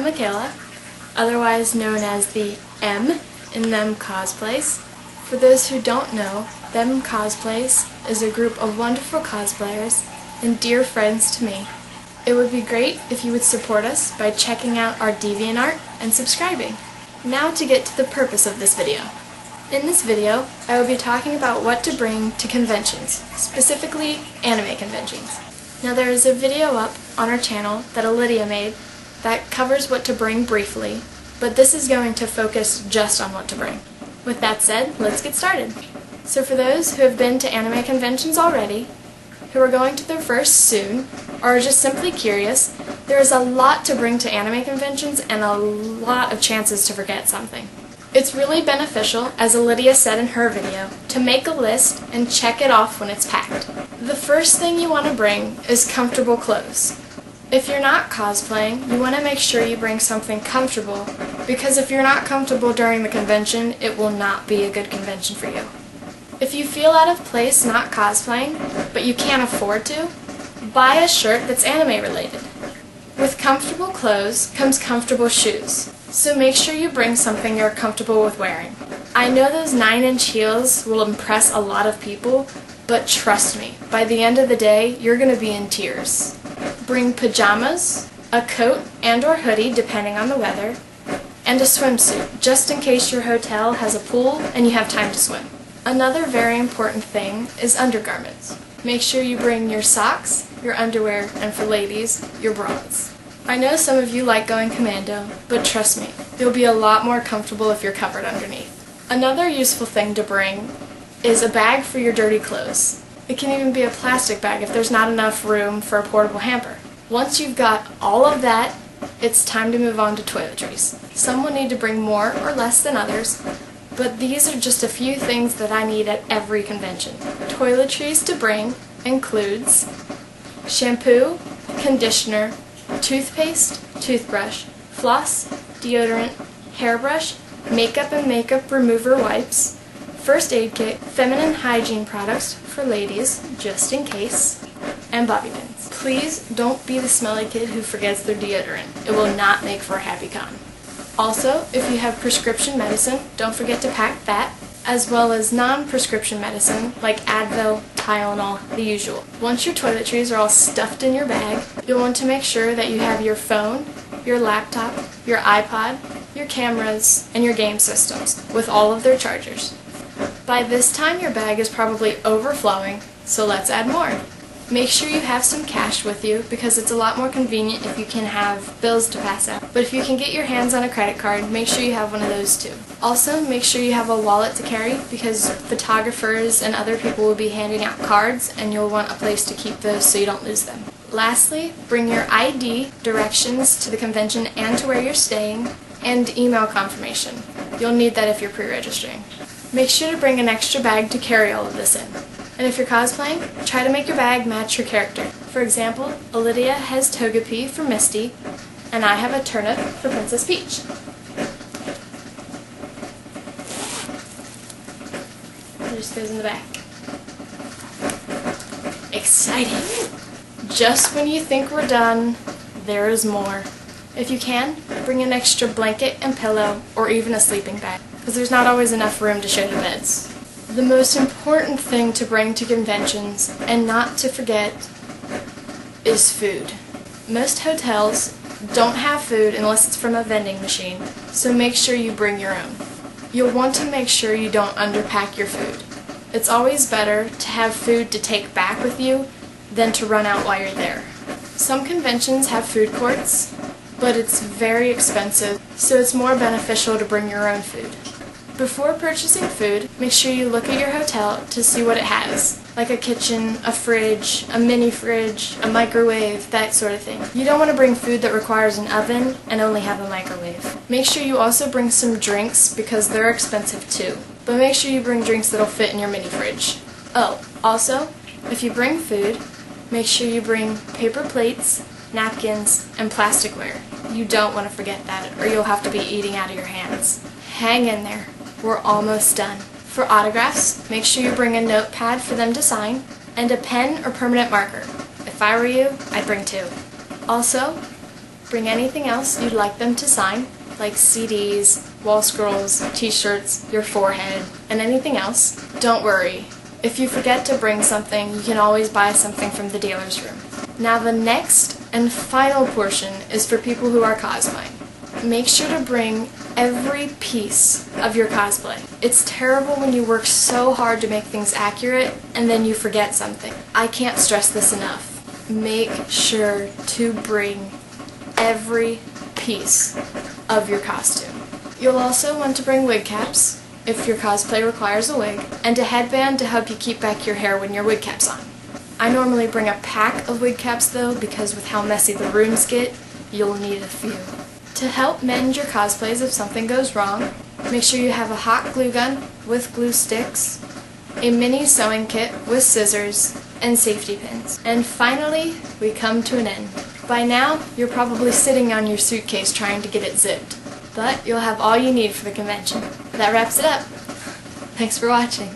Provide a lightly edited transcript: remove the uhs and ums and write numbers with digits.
Michaela, otherwise known as the M in THEMKosplayz. For those who don't know, THEMKosplayz is a group of wonderful cosplayers and dear friends to me. It would be great if you would support us by checking out our DeviantArt and subscribing. Now to get to the purpose of this video. In this video, I will be talking about what to bring to conventions, specifically anime conventions. Now there is a video up on our channel that Lydia made that covers what to bring briefly, but this is going to focus just on what to bring. With that said, let's get started. So for those who have been to anime conventions already, who are going to their first soon, or are just simply curious, there is a lot to bring to anime conventions and a lot of chances to forget something. It's really beneficial, as Lydia said in her video, to make a list and check it off when it's packed. The first thing you want to bring is comfortable clothes. If you're not cosplaying, you want to make sure you bring something comfortable, because if you're not comfortable during the convention, it will not be a good convention for you. If you feel out of place not cosplaying, but you can't afford to, buy a shirt that's anime related. With comfortable clothes comes comfortable shoes, so make sure you bring something you're comfortable with wearing. I know those 9-inch heels will impress a lot of people, but trust me, by the end of the day, you're going to be in tears. Bring pajamas, a coat and/or hoodie depending on the weather, and a swimsuit, just in case your hotel has a pool and you have time to swim. Another very important thing is undergarments. Make sure you bring your socks, your underwear, and for ladies, your bras. I know some of you like going commando, but trust me, you'll be a lot more comfortable if you're covered underneath. Another useful thing to bring is a bag for your dirty clothes. It can even be a plastic bag if there's not enough room for a portable hamper. Once you've got all of that, it's time to move on to toiletries. Some will need to bring more or less than others, but these are just a few things that I need at every convention. Toiletries to bring includes shampoo, conditioner, toothpaste, toothbrush, floss, deodorant, hairbrush, makeup and makeup remover wipes, first aid kit, feminine hygiene products for ladies, just in case, and bobby pins. Please don't be the smelly kid who forgets their deodorant. It will not make for a happy con. Also, if you have prescription medicine, don't forget to pack that, as well as non-prescription medicine like Advil, Tylenol, the usual. Once your toiletries are all stuffed in your bag, you'll want to make sure that you have your phone, your laptop, your iPod, your cameras, and your game systems, with all of their chargers. By this time your bag is probably overflowing, so let's add more. Make sure you have some cash with you, because it's a lot more convenient if you can have bills to pass out. But if you can get your hands on a credit card, make sure you have one of those too. Also, make sure you have a wallet to carry, because photographers and other people will be handing out cards and you'll want a place to keep those so you don't lose them. Lastly, bring your ID, directions to the convention and to where you're staying, and email confirmation. You'll need that if you're pre-registering. Make sure to bring an extra bag to carry all of this in. And if you're cosplaying, try to make your bag match your character. For example, Lydia has Togepi for Misty, and I have a turnip for Princess Peach. It just goes in the back. Exciting! Just when you think we're done, there is more. If you can, bring an extra blanket and pillow, or even a sleeping bag, because there's not always enough room to share the beds. The most important thing to bring to conventions, and not to forget, is food. Most hotels don't have food unless it's from a vending machine, so make sure you bring your own. You'll want to make sure you don't underpack your food. It's always better to have food to take back with you than to run out while you're there. Some conventions have food courts, but it's very expensive, so it's more beneficial to bring your own food. Before purchasing food, make sure you look at your hotel to see what it has, like a kitchen, a fridge, a mini fridge, a microwave, that sort of thing. You don't want to bring food that requires an oven and only have a microwave. Make sure you also bring some drinks, because they're expensive too, but make sure you bring drinks that'll fit in your mini fridge. Oh, also, if you bring food, make sure you bring paper plates, napkins, and plasticware. You don't want to forget that, or you'll have to be eating out of your hands. Hang in there. We're almost done. For autographs, make sure you bring a notepad for them to sign, and a pen or permanent marker. If I were you, I'd bring 2. Also, Bring anything else you'd like them to sign, like CDs, wall scrolls, t-shirts, your forehead, and anything else. Don't worry. If you forget to bring something, you can always buy something from the dealer's room. Now the next and final portion is for people who are cosplaying. Make sure to bring every piece of your cosplay. It's terrible when you work so hard to make things accurate and then you forget something. I can't stress this enough. Make sure to bring every piece of your costume. You'll also want to bring wig caps if your cosplay requires a wig, and a headband to help you keep back your hair when your wig cap's on. I normally bring a pack of wig caps though, because with how messy the rooms get, you'll need a few. To help mend your cosplays if something goes wrong, make sure you have a hot glue gun with glue sticks, a mini sewing kit with scissors, and safety pins. And finally, we come to an end. By now, you're probably sitting on your suitcase trying to get it zipped, but you'll have all you need for the convention. That wraps it up. Thanks for watching.